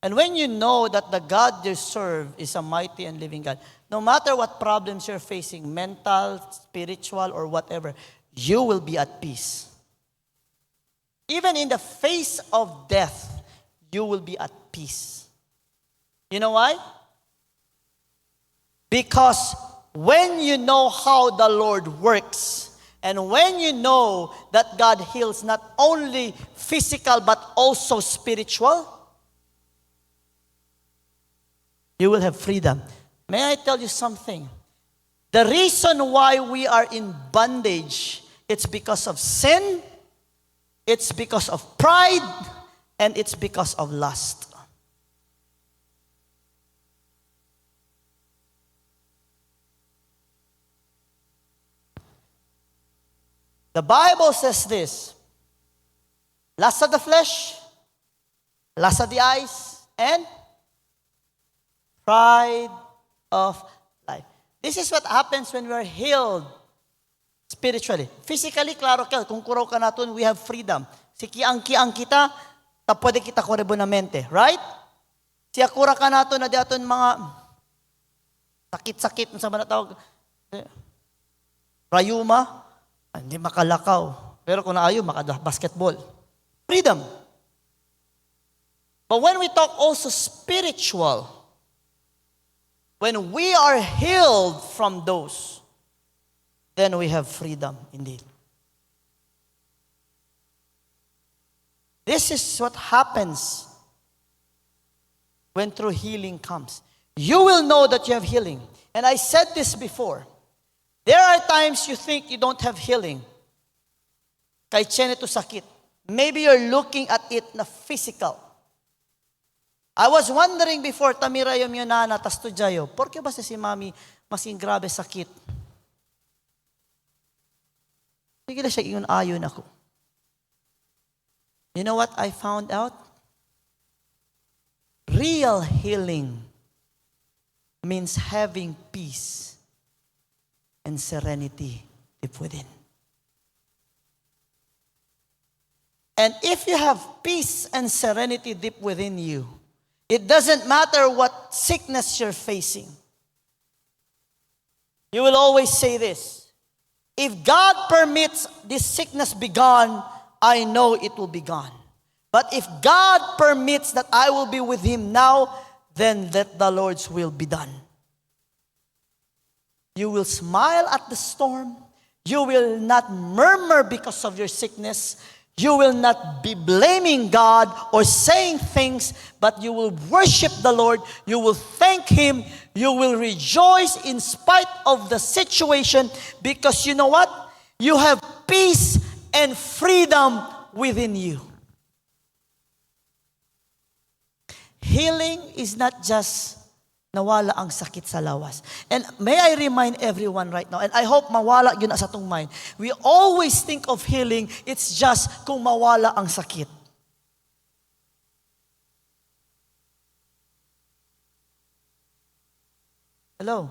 and when you know that the God you serve is a mighty and living God, no matter what problems you're facing, mental, spiritual, or whatever, you will be at peace. Even in the face of death, you will be at peace. You know why? Because when you know how the Lord works, and when you know that God heals not only physical but also spiritual, you will have freedom. May I tell you something? The reason why we are in bondage, it's because of sin, it's because of pride, and it's because of lust. The Bible says this, lust of the flesh, lust of the eyes, and pride of life. This is what happens when we are healed spiritually. Physically, klaro ka, kung kuraw ka natin, we have freedom. Si kiang-kiang kita, pwede kita korebonamente. Right? Siya kura ka natin na di aton mga sakit-sakit sa mga tawag. Rayuma, hindi makalakaw. Pero kung naayo, basketball. Freedom. But when we talk also spiritual, when we are healed from those, then we have freedom indeed. This is what happens when true healing comes. You will know that you have healing. And I said this before. There are times you think you don't have healing. Kay tiyan ito sakit. Maybe you're looking at it na physical. I was wondering before, Tamira yung nana, tas tudyayo, porke ba si mami masing grabe sakit? Sige na siya ingon ayon ako. You know what I found out? Real healing means having peace and serenity deep within. And if you have peace and serenity deep within you, it doesn't matter what sickness you're facing. You will always say this, if God permits this sickness be gone, I know it will be gone. But if God permits that I will be with him now, then let the Lord's will be done. You will smile at the storm. You will not murmur because of your sickness. You will not be blaming God or saying things, but you will worship the Lord. You will thank him. You will rejoice in spite of the situation, because you know what? You have peace and freedom within you. Healing is not just nawala ang sakit sa lawas. And may I remind everyone right now, and I hope mawala yun sa atong mind, we always think of healing, it's just kung mawala ang sakit. Hello?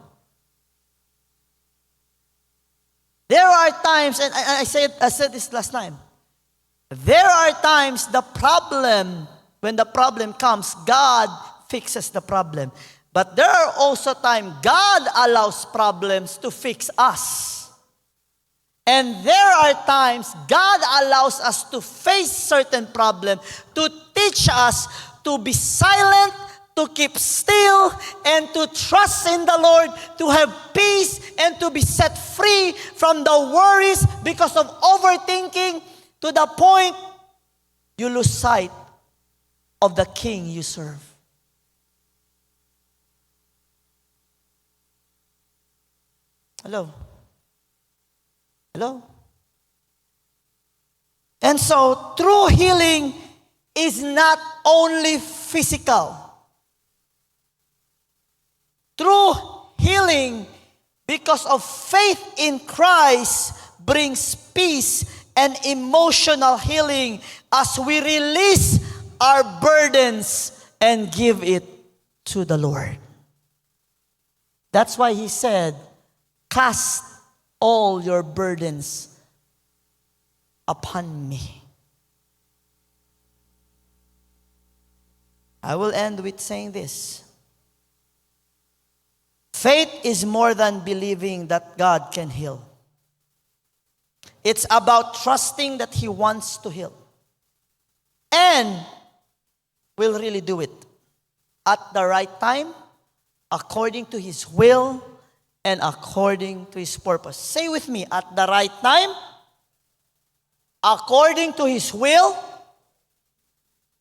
There are times, and I said this last time, there are times when the problem comes, God fixes the problem. But there are also times God allows problems to fix us. And there are times God allows us to face certain problems to teach us to be silent, to keep still, and to trust in the Lord, to have peace, and to be set free from the worries because of overthinking, to the point you lose sight of the King you serve. Hello? Hello? And so, true healing is not only physical. True healing, because of faith in Christ, brings peace and emotional healing as we release our burdens and give it to the Lord. That's why he said, cast all your burdens upon me. I will end with saying this. Faith is more than believing that God can heal. It's about trusting that he wants to heal. And will really do it at the right time, according to his will, and according to his purpose. Say with me, at the right time, according to his will,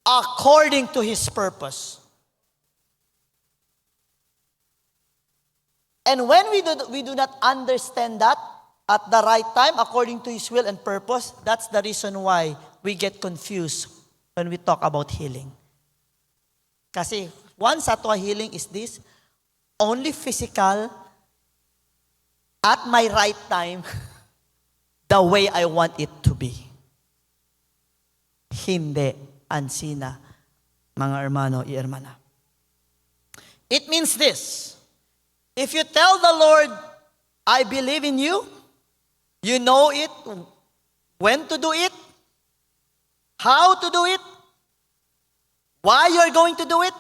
according to his purpose. And when we do not understand that, at the right time, according to his will and purpose, that's the reason why we get confused when we talk about healing. Kasi once atwa healing is this, only physical, at my right time, the way I want it to be. Hindi ansina, mga hermano y hermana. It means this. If you tell the Lord, I believe in you, you know it, when to do it, how to do it, why you're going to do it,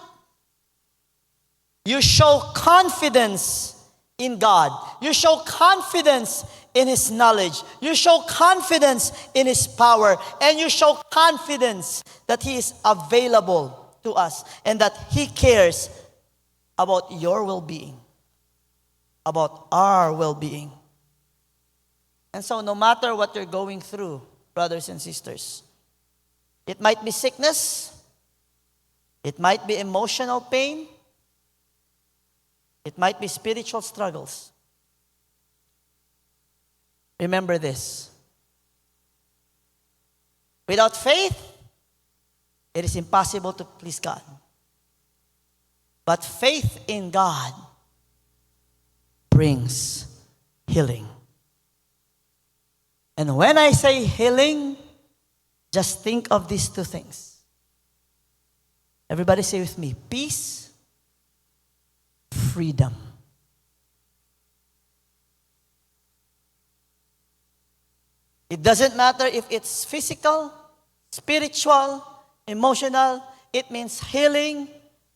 you show confidence in God. You show confidence in His knowledge. You show confidence in His power. And you show confidence that He is available to us and that He cares about your well-being, about our well-being. And so no matter what you're going through, brothers and sisters, it might be sickness, it might be emotional pain, it might be spiritual struggles. Remember this. Without faith, it is impossible to please God. But faith in God brings healing. And when I say healing, just think of these two things. Everybody say with me, peace, freedom. It doesn't matter if it's physical, spiritual, emotional. It means healing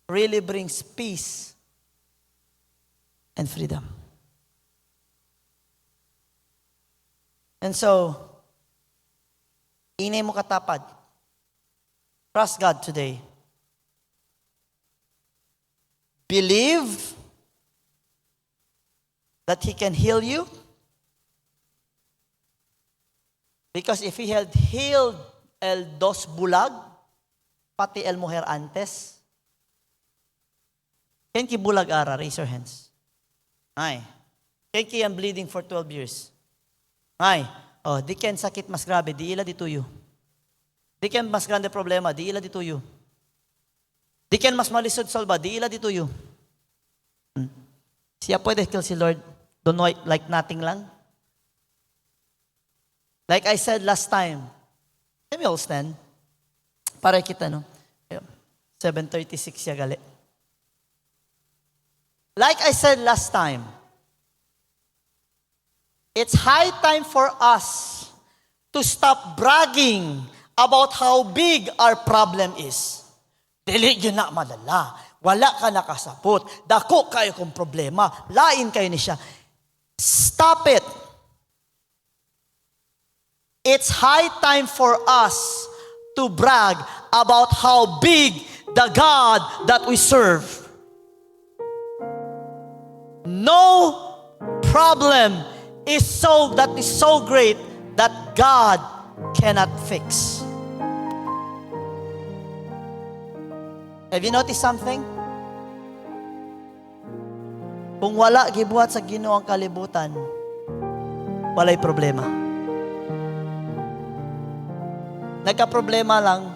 really brings peace and freedom. And so, inay mo katapad. Trust God today. Believe that He can heal you. Because if He had healed el dos bulag, pati el mujer antes, ken ki bulag ara? Raise your hands. Ay. Ken ki ang bleeding for 12 years. Ay. Oh, di ken sakit mas grabe, di ila dituyo. Di ken mas grande problema, di ila dituyo. Di ken mas malisod salba, di ila dituyo. Siya pwede kill si Lord. Don't know like nothing lang. Like I said last time, let me all stand. Para kita, no? 7:36 siya gali. Like I said last time, it's high time for us to stop bragging about how big our problem is. Dili yun na madala. Wala ka nakasapot. Dako kayo kong problema. Lain kayo ni siya. Stop it. It's high time for us to brag about how big the God that we serve. No problem is so great that God cannot fix. Have you noticed something? Kung wala gibuhat sa Ginoo ang kalibutan, walay problema. Nagka-problema lang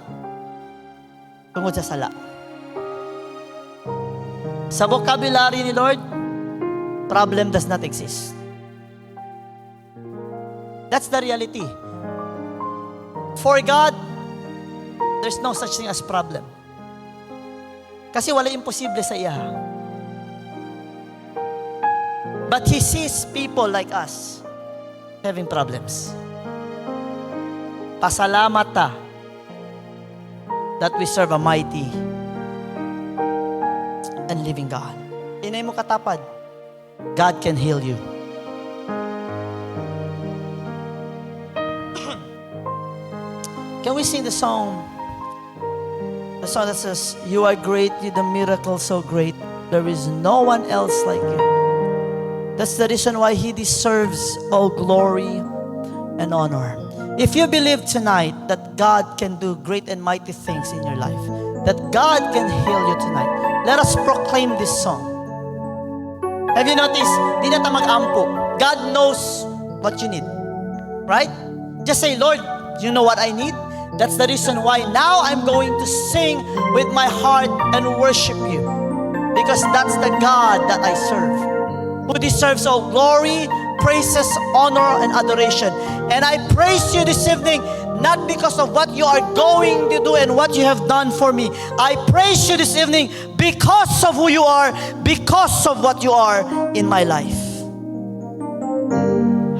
tungod sa sala. Sa vocabulary ni Lord, problem does not exist. That's the reality. For God, there's no such thing as problem. Kasi wala imposible sa iya. But He sees people like us having problems. Pasalamat ta that we serve a mighty and living God. Inay mo katapad, God can heal you. Can we sing the song? The song that says, you are great, you the miracle so great. There is no one else like you. That's the reason why He deserves all glory and honor. If you believe tonight that God can do great and mighty things in your life, that God can heal you tonight, let us proclaim this song. Have you noticed? Di na ta mag-ampo. God knows what you need. Right? Just say, Lord, you know what I need? That's the reason why now I'm going to sing with my heart and worship you. Because that's the God that I serve, who deserves all glory, praises, honor, and adoration. And I praise you this evening, not because of what you are going to do and what you have done for me. I praise you this evening because of who you are, because of what you are in my life.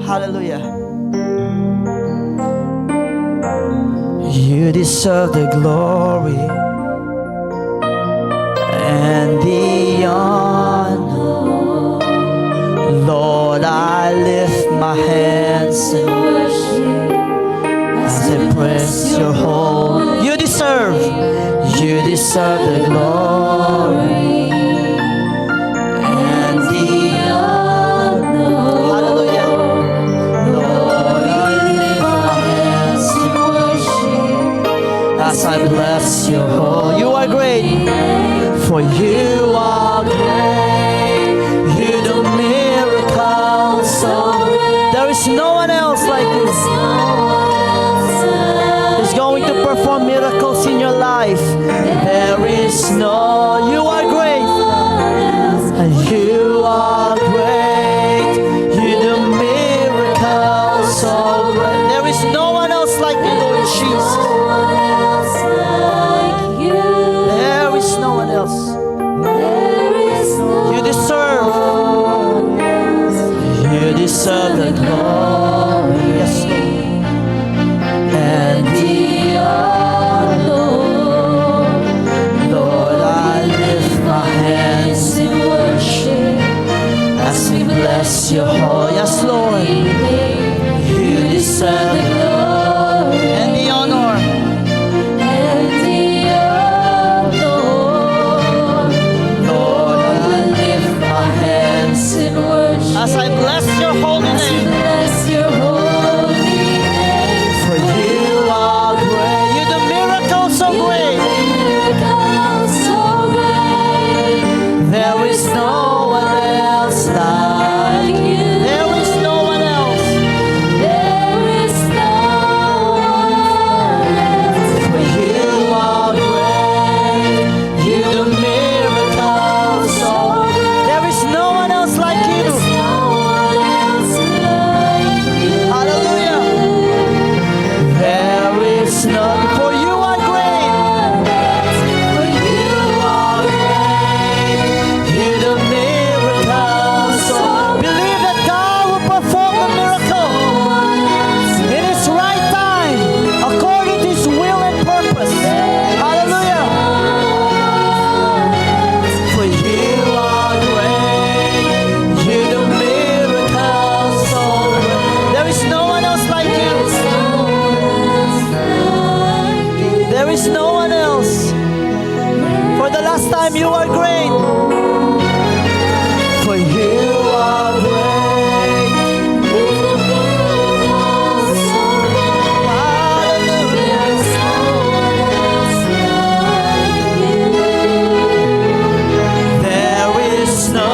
Hallelujah. You deserve the glory and the honor. Lord, I lift my hands and worship as I praise your holy. You deserve the glory and the honor. Hallelujah. Lord, I lift my hands and worship as I bless your holy. You are great, for you are great. You do miracles so great. There is no one else like you. Who's going to perform miracles in your life? There is no. You are great, and you are great. You do miracles so great. There is no one else like you, Lord Jesus. There is no one else. You deserve the glory, yes, Lord, and the honor. Lord, I lift my hands in worship as we bless your holy. Yes, Lord, you deserve the glory and the honor. And the honor. Lord, I lift my hands in worship as I bless your holy name. For you are great. You do miracles so great. There is no one else like you. There is no one else. There is no one else. For you are great. You do miracles so great. There is no one else like you. Hallelujah. There is none. For you are great. For you are great. You do miracles. So believe that God will perform the miracle in His right time, according to His will and purpose. Hallelujah. For you are great. You do miracles so great. There is no one else like you. There is no one else. For the last time, you are great. For you are great. Hallelujah. There is no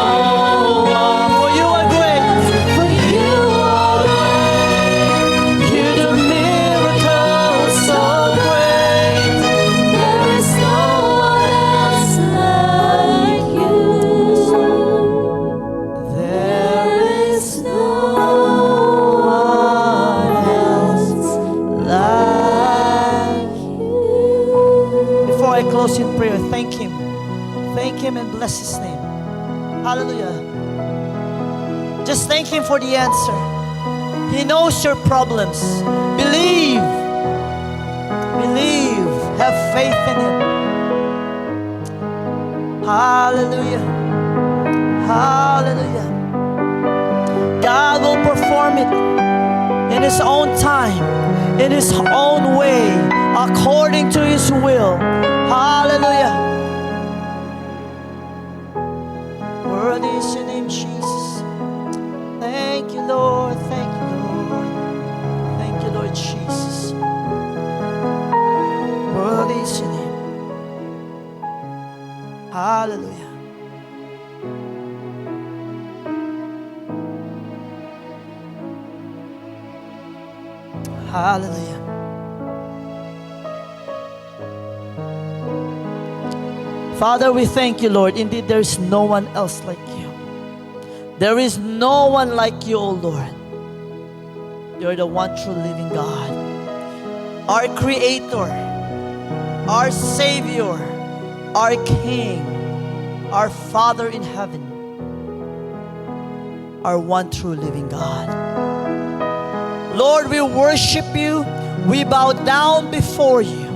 one. For you are great. For you are great. You do miracles so great. There is no one else like you. There is no one else like you. Before I close in prayer, thank Him. Thank Him and bless His name. Hallelujah. Just thank Him for the answer. He knows your problems. Believe. Believe. Have faith in Him. Hallelujah. Hallelujah. God will perform it in His own time, in His own way, according to His will. Hallelujah. Worthy is your name, Jesus. Thank you, Lord. Thank you, Lord. Thank you, Lord Jesus. Worthy is your name. Hallelujah. Hallelujah. Father, we thank you, Lord. Indeed, there is no one else like you. There is no one like you, O Lord. You're the one true living God, our Creator, our Savior, our King, our Father in heaven, our one true living God. Lord, we worship you, we bow down before you,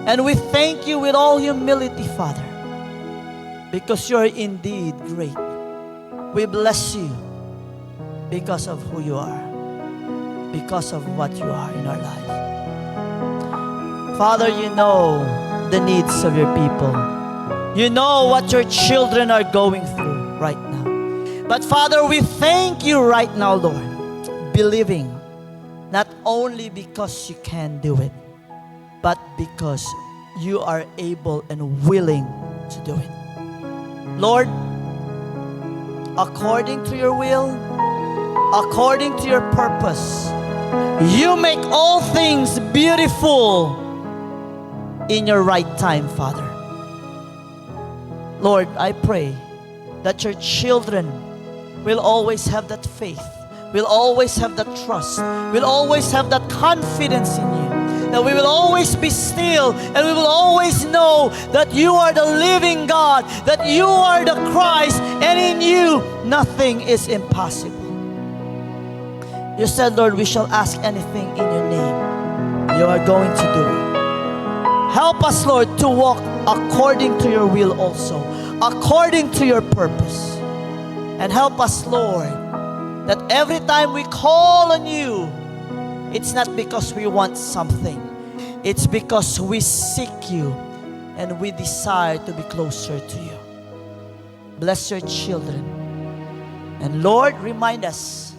and we thank you with all humility, Father, because you are indeed great. We bless you because of who you are, because of what you are in our life. Father, you know the needs of your people. You know what your children are going through right now. But Father, we thank you right now, Lord, believing not only because you can do it, but because you are able and willing to do it. Lord, according to your will, according to your purpose, you make all things beautiful in your right time, Father. Lord, I pray that your children will always have that faith, will always have that trust, will always have that confidence in you, that we will always be still and we will always know that you are the living God, that you are the Christ, and in you nothing is impossible. You said, Lord, we shall ask anything in your name. You are going to do it. Help us, Lord, to walk according to your will also, according to your purpose. And help us, Lord, that every time we call on you, it's not because we want something. It's because we seek you and we desire to be closer to you. Bless your children. And Lord, remind us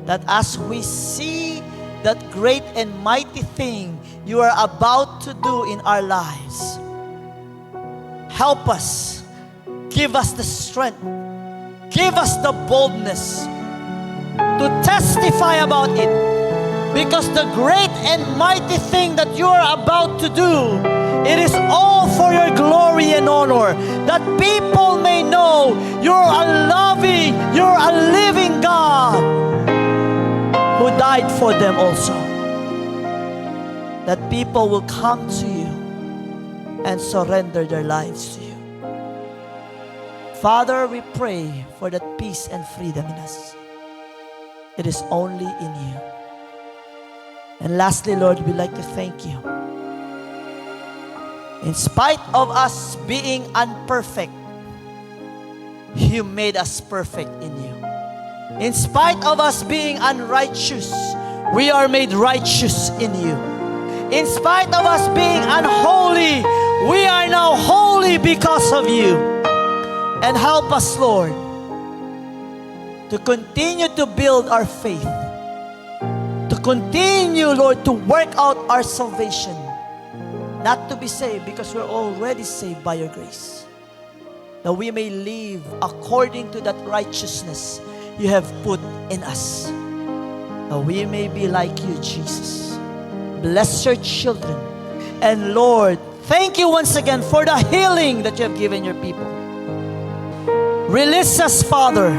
that as we see that great and mighty thing you are about to do in our lives, help us, give us the strength, give us the boldness to testify about it, because the great and mighty thing that you are about to do, it is all for your glory and honor, that people may know you're a loving, you're a living God who died for them also. That people will come to you and surrender their lives to you. Father, we pray for that peace and freedom in us. It is only in you. And lastly, Lord, we'd like to thank you. In spite of us being unperfect, you made us perfect in you. In spite of us being unrighteous, we are made righteous in you. In spite of us being unholy, we are now holy because of you. And help us, Lord, to continue to build our faith, to continue, Lord, to work out our salvation, not to be saved because we're already saved by your grace, that we may live according to that righteousness you have put in us, that we may be like you, Jesus. Bless your children. And Lord, thank you once again for the healing that you have given your people. Release us, Father,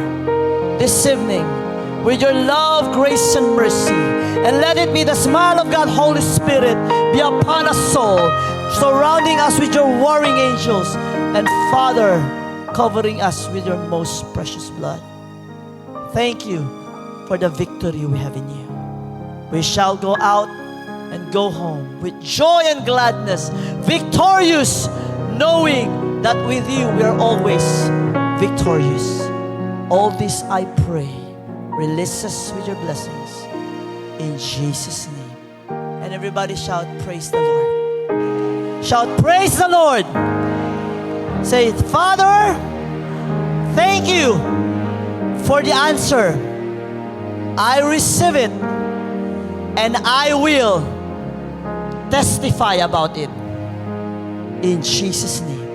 this evening with your love, grace, and mercy. And let it be the smile of God, Holy Spirit, be upon us all, surrounding us with your warring angels. And Father, covering us with your most precious blood. Thank you for the victory we have in you. We shall go out and go home with joy and gladness, victorious, knowing that with you we are always victorious. All this I pray. Release us with your blessings. In Jesus' name. And everybody shout, praise the Lord. Shout, praise the Lord. Say, Father, thank you for the answer. I receive it and I will testify about it. In Jesus' name.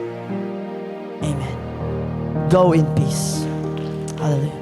Amen. Go in peace. Hallelujah.